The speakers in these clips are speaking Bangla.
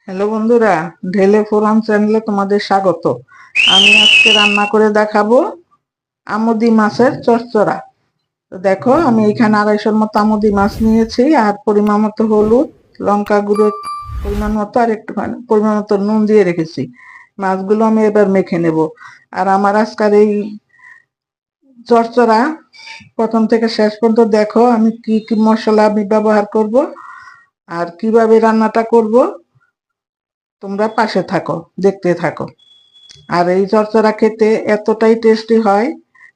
হ্যালো বন্ধুরা, ঢেলে ফোরাম চ্যানেলে তোমাদের স্বাগত। আমি আজকে রান্না করে দেখাবো আমুদি মাছের চচ্চড়া। তো দেখো, আমি এখানে 250 মতো আমুদি মাছ নিয়েছি, আর পরিমাণ মতো হলুদ, লঙ্কা গুঁড়ো পরিমাণ মতো, আর একটুখানি পরিমাণ মতো নুন দিয়ে রেখেছি। মাছগুলো আমি এবার মেখে নেব। আর আমার আজকের এই চচ্চড়া প্রথম থেকে শেষ পর্যন্ত দেখো, আমি কি কি মশলা আমি ব্যবহার করব আর কিভাবে রান্নাটা করব। তোমরা পাশে থাকো, দেখতে থাকো। আর এই চচ্চড়া খেতে এতটাই টেস্টি হয়,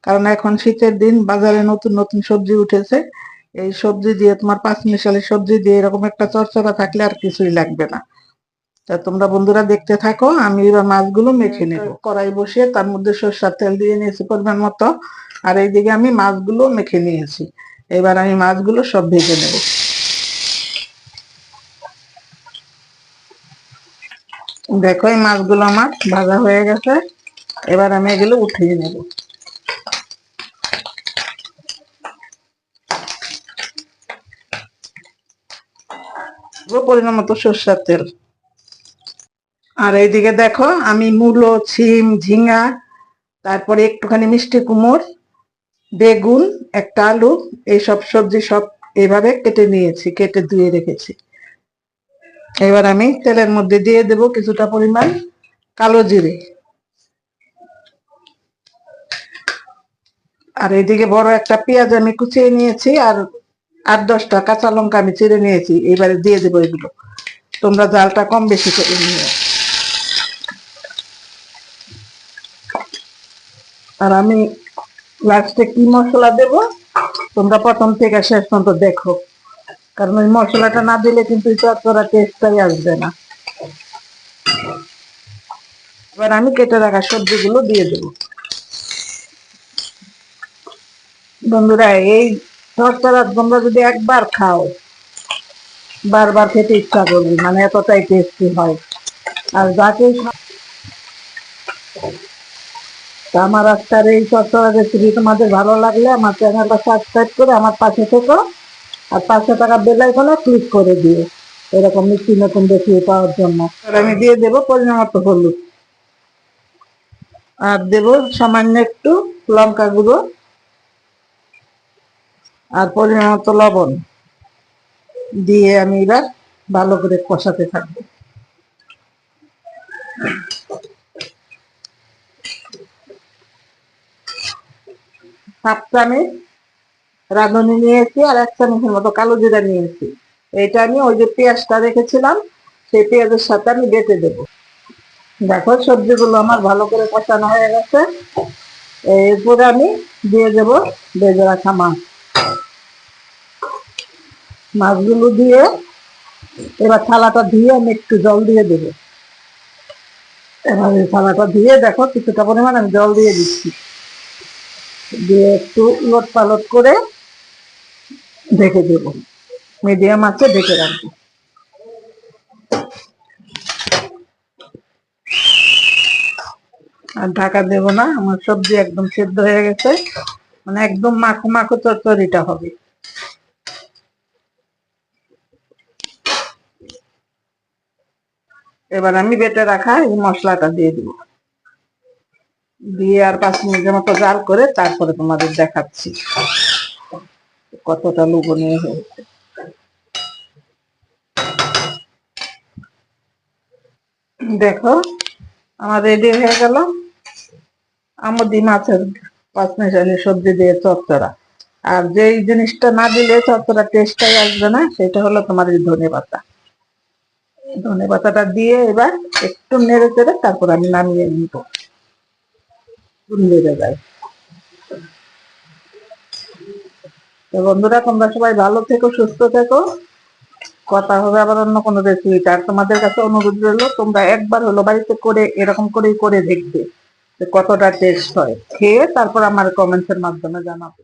কারণ এখন শীতের দিন, বাজারে নতুন নতুন সবজি উঠেছে। এই সবজি দিয়ে, তোমার পাঁচ মিশালি সবজি দিয়ে এরকম একটা চচ্চড়া থাকলে আর কিছুই লাগবে না। তা তোমরা বন্ধুরা দেখতে থাকো। আমি এবার মাছগুলো মেখে নেব। কড়াই বসিয়ে তার মধ্যে সরষের তেল দিয়ে নিয়েছি পরিমাণ মতো, আর এইদিকে আমি মাছগুলো মেখে নিয়েছি। এবার আমি মাছগুলো সব ভেজে নেব। দেখো, এই মাছগুলো আমার ভাজা হয়ে গেছে। এবার আমি এগুলো উঠিয়ে নেব। পরিমাণ মতো সরষের তেল। আর এইদিকে দেখো, আমি মূলো, ছিম, ঝিঙ্গা, তারপরে একটুখানি মিষ্টি কুমড়, বেগুন, একটা আলু, এইসব সবজি সব এইভাবে কেটে নিয়েছি, কেটে ধুয়ে রেখেছি। এবার আমি তেলের মধ্যে দিয়ে দেব কিছুটা পরিমাণ কালো জিরে। আর এইদিকে বড় একটা পেঁয়াজ আমি কুচিয়ে নিয়েছি, আর 8-10টা কাঁচা লঙ্কা আমি চিড়ে নিয়েছি। এবারে দিয়ে দেবো এগুলো। তোমরা জালটা কম বেশি করে নিও। আর আমি লাস্টে কি মশলা দেব, তোমরা প্রথম থেকে শেষ পর্যন্ত দেখো, কারণ ওই মশলাটা না দিলে কিন্তু চচ্চড়া টেস্টটাই আসবে না। এবার আমি কেটে রাখা সবজিগুলো দিয়ে দেব। বন্ধুরা, এই চচ্চড়া তোমরা যদি একবার খাও, বারবার খেতে ইচ্ছা করবে, মানে এতটাই টেস্টি হয়। আর যাকেই আমার আজকের এই চচ্চড়া রেসিপি তোমাদের ভালো লাগলে আমার চ্যানেলটা সাবস্ক্রাইব করে আমার পাশে থেকো, আর পাশে থাকা বেল আইকনে ক্লিক করে দিও এরকম নিত্য নতুন রেসিপি পাওয়ার জন্য। আর আমি দিয়ে দেবো পরিমাণ মতো হলুদ, আর দেব সামান্য একটু লঙ্কা গুঁড়ো, আর পরিমাণ মতো লবণ দিয়ে আমি এবার ভালো করে কষাতে থাকবো। হাফ চামচ রাঁধুনি নিয়েছি, আর 1 চামচের মতো কালো জিরা নিয়েছি। এটা আমি ওই যে পেঁয়াজটা রেখেছিলাম, সেই পেঁয়াজের সাথে আমি বেটে দেবো। দেখো, সবজিগুলো আমার ভালো করে কষানো হয়ে গেছে। এরপরে আমি দিয়ে দেব ভেজে রাখা মাছ। মাছগুলো দিয়ে এবার থালাটা ধুয়ে আমি একটু জল দিয়ে দেবো। এবার এই থালাটা ধুয়ে দেখো, কিছুটা পরিমাণ আমি জল দিয়ে দিচ্ছি, দিয়ে একটু উলট পালট করে ঢেকে দেবো। মিডিয়াম আঁচে ঢেকে রাখবো। আর ঢাকা দেবো না, আমার সবজি একদম সেদ্ধ হয়ে গেছে, মানে একদম মাখো মাখো চচ্চড়িটা হবে। এবার আমি বেটে রাখা এই মশলাটা দিয়ে দিব, দিয়ে আর 5 মিনিটের মতো জাল করে তারপরে তোমাদের দেখাচ্ছি কতটা লোভনীয় হয়েছে। দেখো, আমার রেডি হয়ে গেল আমুদি মাছের পাঁচমিশালি সবজি দিয়ে চচ্চড়া। আর যেই জিনিসটা না দিলে চচ্চড়া টেস্টটাই আসবে না, সেটা হলো তোমার এই ধনে পাতা। ধনে পাতাটা দিয়ে এবার একটু নেড়ে চেড়ে তারপর আমি নামিয়ে নিব। লেগে যায়। তো বন্ধুরা, তোমরা সবাই ভালো থেকো, সুস্থ থেকো। কথা হবে আবার অন্য কোনো রেসিপিতে। আর তোমাদের কাছে অনুরোধ রইলো, তোমরা একবার হলো বাড়িতে করে এরকম করেই করে দেখবে যে কতটা টেস্ট হয়। খেয়ে তারপর আমার কমেন্টসের মাধ্যমে জানাবে।